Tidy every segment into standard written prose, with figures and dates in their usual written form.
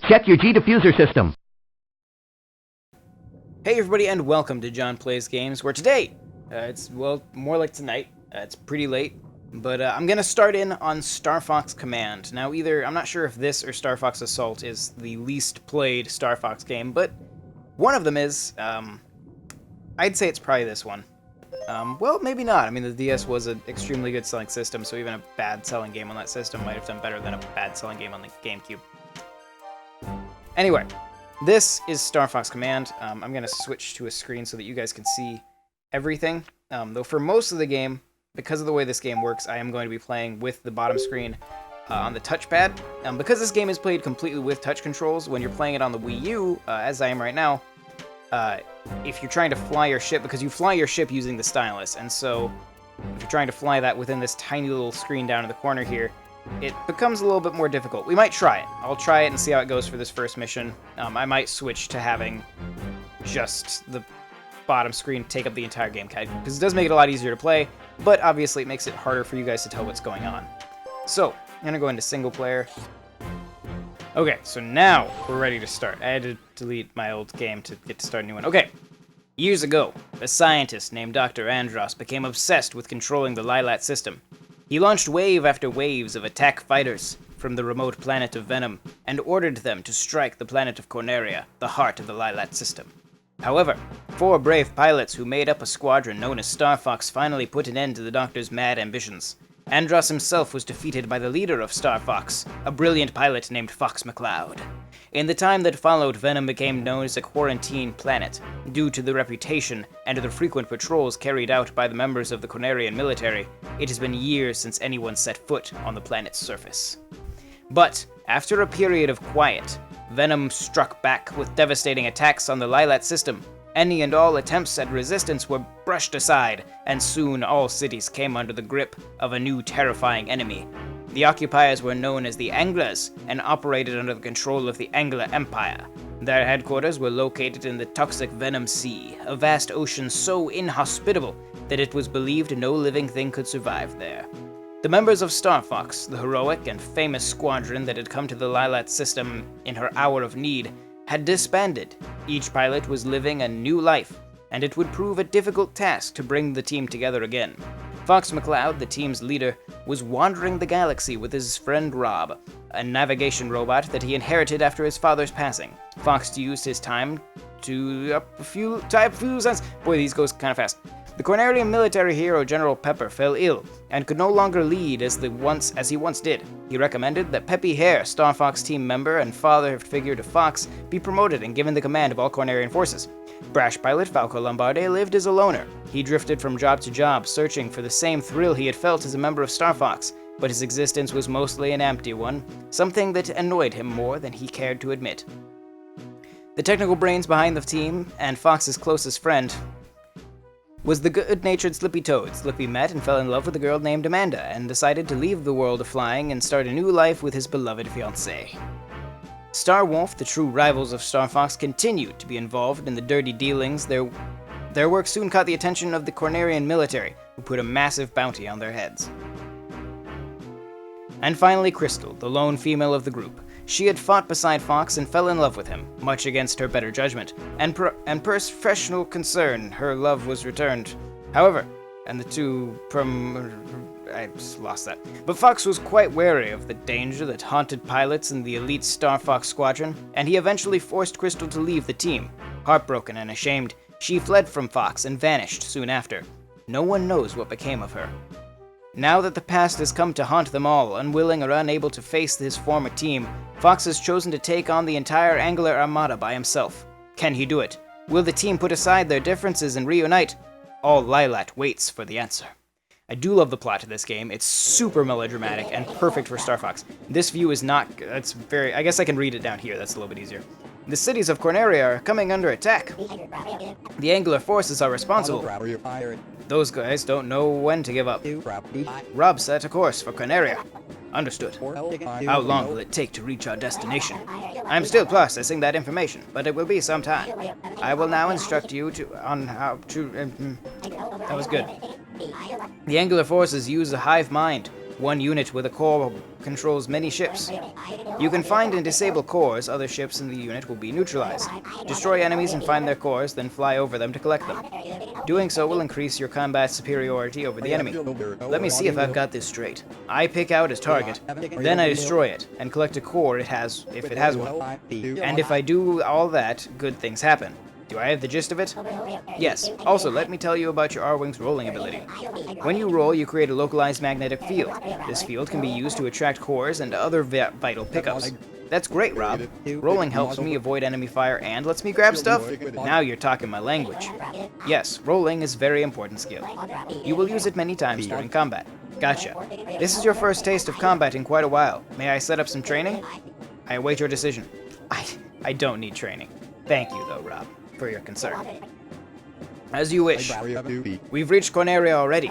Check your G-diffuser system. Hey everybody, and welcome to John Plays Games, where today, it's, well, more like tonight, it's pretty late, but I'm gonna start in on Star Fox Command. Now I'm not sure if this or Star Fox Assault is the least played Star Fox game, but one of them is. I'd say it's probably this one. Well, maybe not. I mean, the DS was an extremely good selling system, so even a bad selling game on that system might have done better than a bad selling game on the GameCube. Anyway, this is Star Fox Command. I'm going to switch to a screen so that you guys can see everything. Though for most of the game, because of the way this game works, I am going to be playing with the bottom screen on the touchpad. Because this game is played completely with touch controls, when you're playing it on the Wii U, as I am right now, if you're trying to fly your ship, because you fly your ship using the stylus, and so if you're trying to fly that within this tiny little screen down in the corner here, it becomes a little bit more difficult. We might try it. I'll try it and see how it goes for this first mission. I might switch to having just the bottom screen take up the entire game, because it does make it a lot easier to play, but obviously it makes it harder for you guys to tell what's going on. So, I'm going to go into single player. Okay, so now we're ready to start. I had to delete my old game to get to start a new one. Okay. Years ago, a scientist named Dr. Andros became obsessed with controlling the Lilat system. He launched wave after waves of attack fighters from the remote planet of Venom and ordered them to strike the planet of Corneria, the heart of the Lilat system. However, 4 brave pilots who made up a squadron known as Star Fox finally put an end to the Doctor's mad ambitions. Andros himself was defeated by the leader of Star Fox, a brilliant pilot named Fox McCloud. In the time that followed, Venom became known as a quarantine planet, due to the reputation and the frequent patrols carried out by the members of the Cornerian military. It has been years since anyone set foot on the planet's surface. But, after a period of quiet, Venom struck back with devastating attacks on the Lilat system. Any and all attempts at resistance were brushed aside, and soon all cities came under the grip of a new terrifying enemy. The occupiers were known as the Anglers, and operated under the control of the Angler Empire. Their headquarters were located in the toxic Venom Sea, a vast ocean so inhospitable that it was believed no living thing could survive there. The members of Star Fox, the heroic and famous squadron that had come to the Lilat system in her hour of need, had disbanded. Each pilot was living a new life, and it would prove a difficult task to bring the team together again. Fox McCloud, the team's leader, was wandering the galaxy with his friend Rob, a navigation robot that he inherited after his father's passing. Fox used his time to Boy, these goes kind of fast. The Cornerian military hero General Pepper fell ill and could no longer lead as he once did. He recommended that Peppy Hare, Star Fox team member and father figure to Fox, be promoted and given the command of all Cornerian forces. Brash pilot Falco Lombardi lived as a loner. He drifted from job to job, searching for the same thrill he had felt as a member of Star Fox, but his existence was mostly an empty one, something that annoyed him more than he cared to admit. The technical brains behind the team, and Fox's closest friend, was the good-natured Slippy Toad. Slippy met and fell in love with a girl named Amanda, and decided to leave the world of flying and start a new life with his beloved fiancée. Star Wolf, the true rivals of Star Fox, continued to be involved in the dirty dealings. Their work soon caught the attention of the Cornerian military, who put a massive bounty on their heads. And finally Crystal, the lone female of the group. She had fought beside Fox and fell in love with him, much against her better judgment, and professional concern, her love was returned. However, and the two I just lost that. But Fox was quite wary of the danger that haunted pilots in the elite Star Fox squadron, and he eventually forced Crystal to leave the team. Heartbroken and ashamed, she fled from Fox and vanished soon after. No one knows what became of her. Now that the past has come to haunt them all, unwilling or unable to face his former team, Fox has chosen to take on the entire Angler Armada by himself. Can he do it? Will the team put aside their differences and reunite? All Lilat waits for the answer. I do love the plot of this game. It's super melodramatic and perfect for Star Fox. This view is not, I guess I can read it down here, that's a little bit easier. The cities of Corneria are coming under attack. The Angler forces are responsible. Those guys don't know when to give up. Rob set a course for Corneria. Understood. How long will it take to reach our destination? I'm still processing that information, but it will be some time. I will now instruct you on how to... That was good. The Angular forces use a hive mind, one unit with a core controls many ships. You can find and disable cores. Other ships in the unit will be neutralized. Destroy enemies and find their cores, then fly over them to collect them. Doing so will increase your combat superiority over the enemy. Let me see if I've got this straight. I pick out a target, then I destroy it, and collect a core if it has one. And if I do all that, good things happen. Do I have the gist of it? Yes. Also, let me tell you about your R-Wing's rolling ability. When you roll, you create a localized magnetic field. This field can be used to attract cores and other vital pickups. That's great, Rob. Rolling helps me avoid enemy fire and lets me grab stuff. Now you're talking my language. Yes, rolling is a very important skill. You will use it many times during combat. Gotcha. This is your first taste of combat in quite a while. May I set up some training? I await your decision. I don't need training. Thank you, though, Rob, for your concern. As you wish. We've reached Corneria already.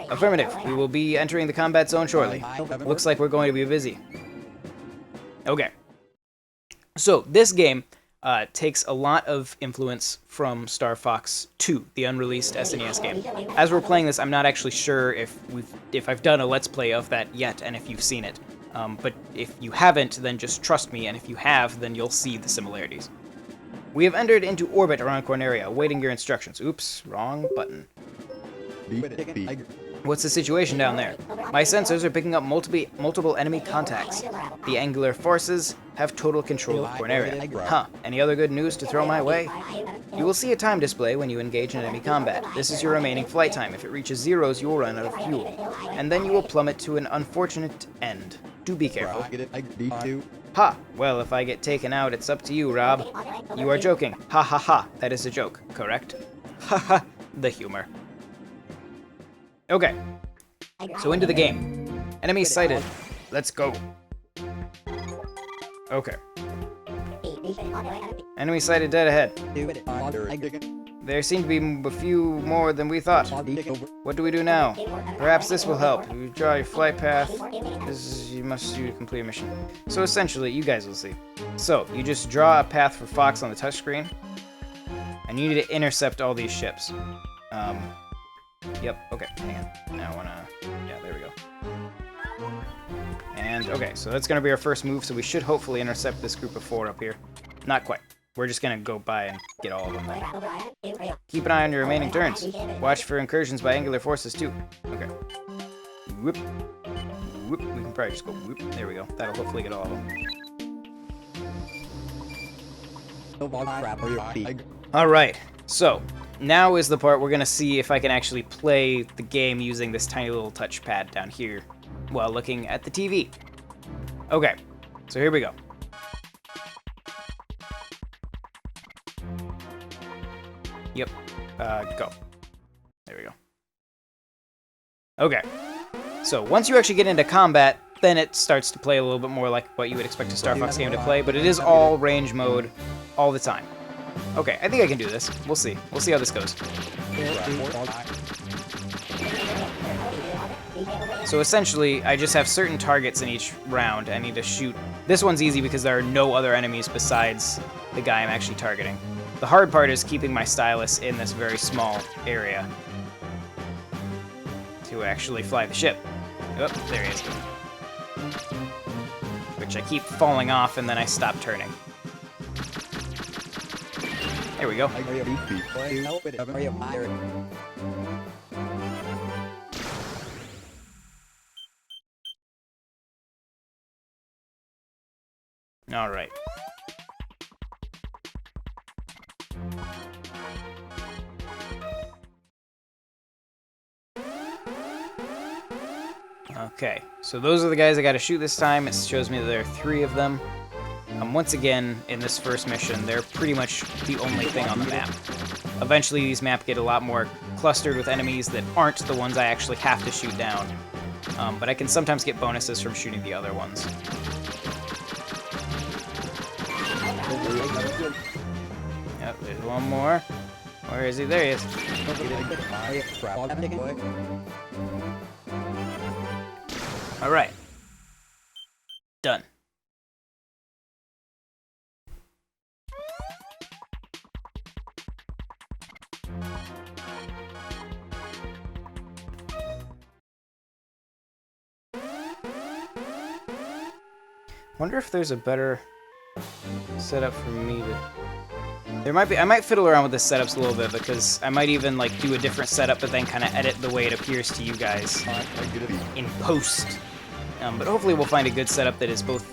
Affirmative. We will be entering the combat zone shortly. Looks like we're going to be busy. Okay. So, this game takes a lot of influence from Star Fox 2, the unreleased SNES game. As we're playing this, I'm not actually sure if I've done a Let's Play of that yet, and if you've seen it. But if you haven't, then just trust me, and if you have, then you'll see the similarities. We have entered into orbit around Corneria, awaiting your instructions. Oops, wrong button. What's the situation down there? My sensors are picking up multiple enemy contacts. The Angular forces have total control of Corneria. Huh, any other good news to throw my way? You will see a time display when you engage in enemy combat. This is your remaining flight time. If it reaches zeros, you will run out of fuel. And then you will plummet to an unfortunate end. Do be careful. Ha! Well, if I get taken out, it's up to you, Rob. You are joking. Ha ha ha. That is a joke, correct? Ha ha. The humor. Okay. So into the game. Enemy sighted. Let's go. Okay. Enemy sighted dead ahead. There seem to be a few more than we thought. What do we do now? Perhaps this will help. You draw your flight path. You must do to complete a mission. So essentially, you guys will see. So, you just draw a path for Fox on the touchscreen. And you need to intercept all these ships. Yep, okay, hang on. Now I wanna... Yeah, there we go. And, okay, so that's gonna be our first move, so we should hopefully intercept this group of 4 up here. Not quite. We're just gonna go by and get all of them then. Keep an eye on your remaining turns. Watch for incursions by Angular forces too. Okay. Whoop. Whoop. We can probably just go whoop. There we go. That'll hopefully get all of them. Alright, so now is the part we're gonna see if I can actually play the game using this tiny little touchpad down here while looking at the TV. Okay, so here we go. Yep. Go. There we go. Okay. So, once you actually get into combat, then it starts to play a little bit more like what you would expect a Star Fox game to play, but it is all range mode all the time. Okay, I think I can do this. We'll see. We'll see how this goes. So essentially, I just have certain targets in each round I need to shoot. This one's easy because there are no other enemies besides the guy I'm actually targeting. The hard part is keeping my stylus in this very small area to actually fly the ship. Oh, there he is. Which I keep falling off and then I stop turning. There we go. All right. Okay, so those are the guys I gotta shoot this time. It shows me that there are 3 of them. Once again, in this first mission, they're pretty much the only thing on the map. Eventually, these maps get a lot more clustered with enemies that aren't the ones I actually have to shoot down. But I can sometimes get bonuses from shooting the other ones. Yep, there's one more. Where is he? There he is. Alright. Done. Wonder if there's a better setup for me to... There might be. I might fiddle around with the setups a little bit because I might even like do a different setup, but then kind of edit the way it appears to you guys in post. But hopefully we'll find a good setup that is both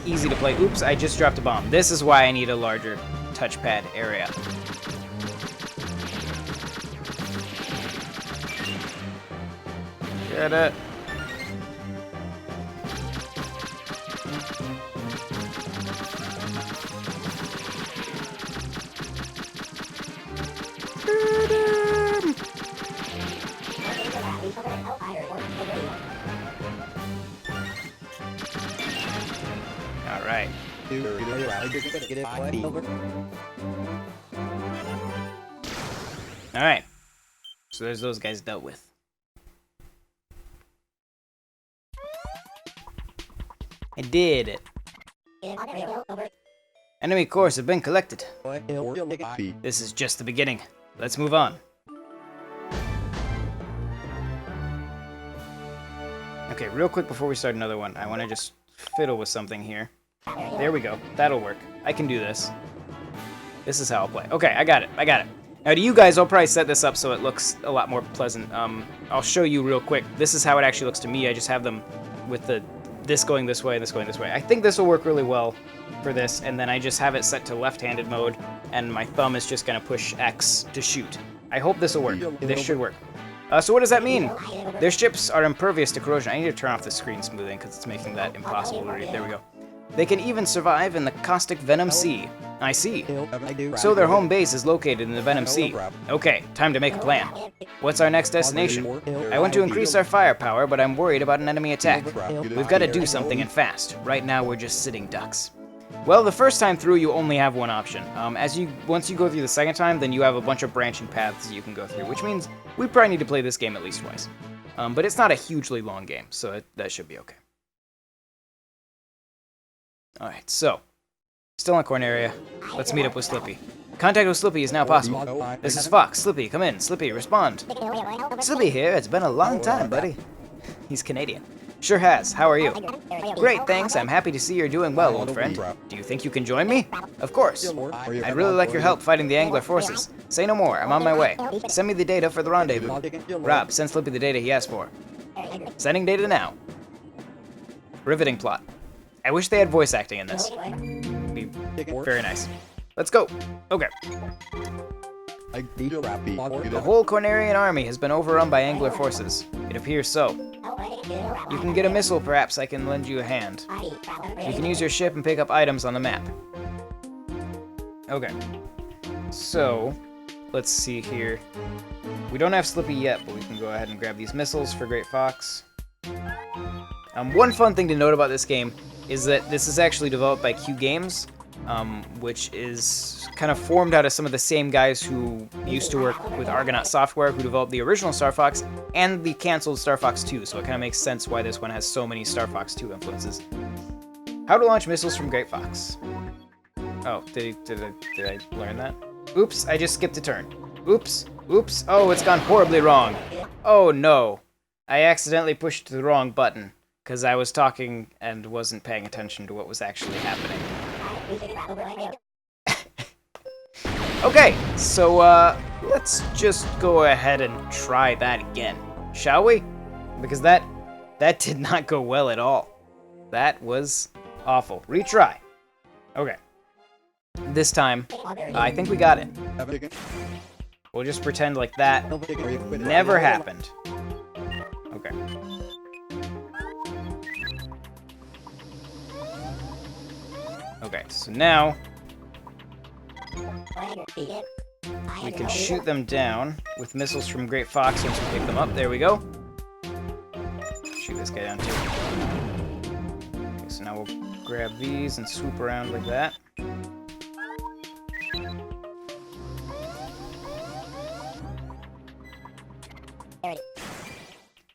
easy to play. Oops! I just dropped a bomb. This is why I need a larger touchpad area. Get it. Alright. Alright. So there's those guys dealt with. I did it. Enemy cores have been collected. This is just the beginning. Let's move on. Okay, real quick before we start another one, I want to just fiddle with something here. There we go. That'll work. I can do this. This is how I'll play. Okay, I got it. I got it. Now to you guys, I'll probably set this up so it looks a lot more pleasant. I'll show you real quick. This is how it actually looks to me. I just have them with this going this way and this going this way. I think this will work really well for this, and then I just have it set to left-handed mode, and my thumb is just going to push X to shoot. I hope this will work. This should work. So what does that mean? Their ships are impervious to corrosion. I need to turn off the screen smoothing because it's making that impossible to read. There we go. They can even survive in the caustic Venom Sea. I see. So their home base is located in the Venom Sea. Okay, time to make a plan. What's our next destination? I want to increase our firepower, but I'm worried about an enemy attack. We've got to do something and fast. Right now we're just sitting ducks. Well, the first time through, you only have one option. Once you go through the second time, then you have a bunch of branching paths you can go through, which means we probably need to play this game at least twice. But it's not a hugely long game, so that should be okay. Alright, so, still in Corneria. Let's meet up with Slippy. Contact with Slippy is now possible. This is Fox. Slippy, come in. Slippy, respond. Slippy here. It's been a long time, buddy. He's Canadian. Sure has. How are you? Great, thanks. I'm happy to see you're doing well, old friend. Do you think you can join me? Of course. I'd really like your help fighting the Angler forces. Say no more. I'm on my way. Send me the data for the rendezvous. Rob, send Slippy the data he asked for. Sending data now. Riveting plot. I wish they had voice acting in this. It'd be very nice. Let's go. Okay. The whole Cornerian army has been overrun by Angler forces. It appears so. You can get a missile, perhaps I can lend you a hand. You can use your ship and pick up items on the map. Okay. So, let's see here. We don't have Slippy yet, but we can go ahead and grab these missiles for Great Fox. One fun thing to note about this game is that this is actually developed by Q Games, which is kind of formed out of some of the same guys who used to work with Argonaut Software, who developed the original Star Fox and the canceled Star Fox 2, so it kind of makes sense why this one has so many Star Fox 2 influences. How to launch missiles from Great Fox. Oh, did I learn that? Oops, I just skipped a turn. Oops, oops, oh, it's gone horribly wrong. Oh no, I accidentally pushed the wrong button, because I was talking and wasn't paying attention to what was actually happening. Okay, so let's just go ahead and try that again, shall we? Because that did not go well at all. That was awful. Retry. Okay. This time, I think we got it. We'll just pretend like that never happened. Okay. Okay, so now we can shoot them down with missiles from Great Fox once we pick them up. There we go. Shoot this guy down too. Okay, so now we'll grab these and swoop around like that.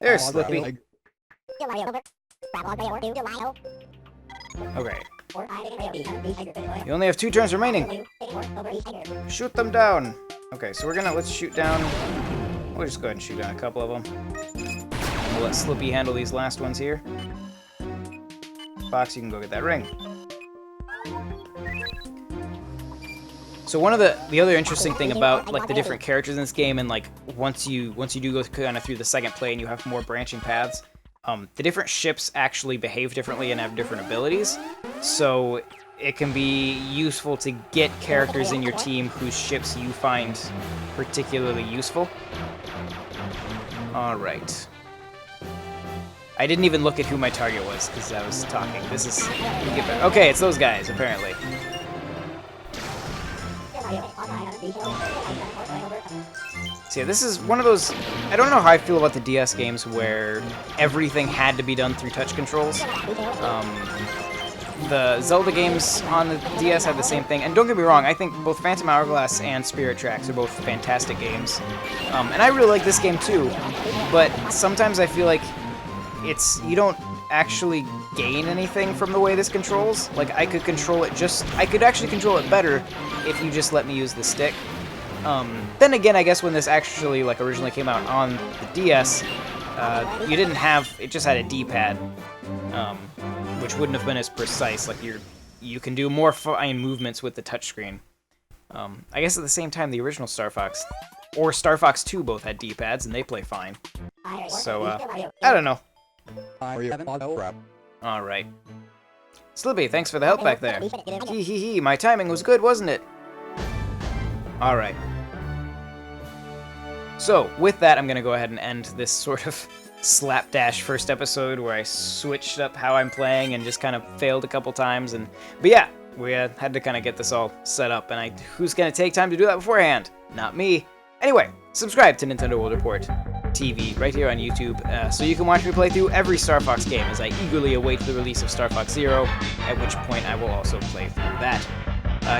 There's Slippy. Okay. You only have 2 turns remaining. Shoot them down. Okay, so let's shoot down. We'll just go ahead and shoot down a couple of them. We'll let Slippy handle these last ones here. Fox, you can go get that ring. So one of the other interesting thing about like the different characters in this game, and like once you do go kind of through the second play and you have more branching paths, the different ships actually behave differently and have different abilities. So it can be useful to get characters in your team whose ships you find particularly useful. All right. I didn't even look at who my target was because I was talking. This is... Okay, it's those guys, apparently. So yeah, this is one of those... I don't know how I feel about the DS games where everything had to be done through touch controls. The Zelda games on the DS had the same thing, and don't get me wrong, I think both Phantom Hourglass and Spirit Tracks are both fantastic games. And I really like this game too, but sometimes I feel like you don't actually gain anything from the way this controls. Like, I could control it I could actually control it better if you just let me use the stick. Then again, I guess when this actually, like, originally came out on the DS, you didn't have, it just had a D-pad, which wouldn't have been as precise. Like, you can do more fine movements with the touchscreen. I guess at the same time, the original Star Fox, or Star Fox 2 both had D-pads, and they play fine. So, I don't know. Alright. Slippy, thanks for the help back there. Hee hee hee, my timing was good, wasn't it? Alright. So, with that, I'm going to go ahead and end this sort of slapdash first episode where I switched up how I'm playing and just kind of failed a couple times. But yeah, we had to kind of get this all set up, and who's going to take time to do that beforehand? Not me. Anyway, subscribe to Nintendo World Report TV right here on YouTube, so you can watch me play through every Star Fox game as I eagerly await the release of Star Fox Zero, at which point I will also play through that.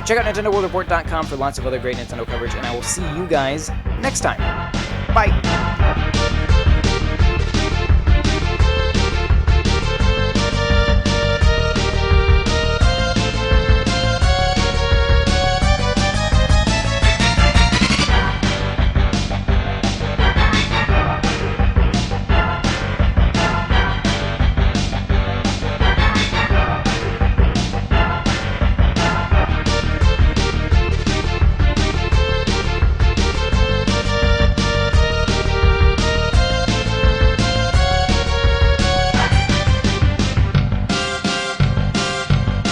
Check out NintendoWorldReport.com for lots of other great Nintendo coverage, and I will see you guys next time. Bye!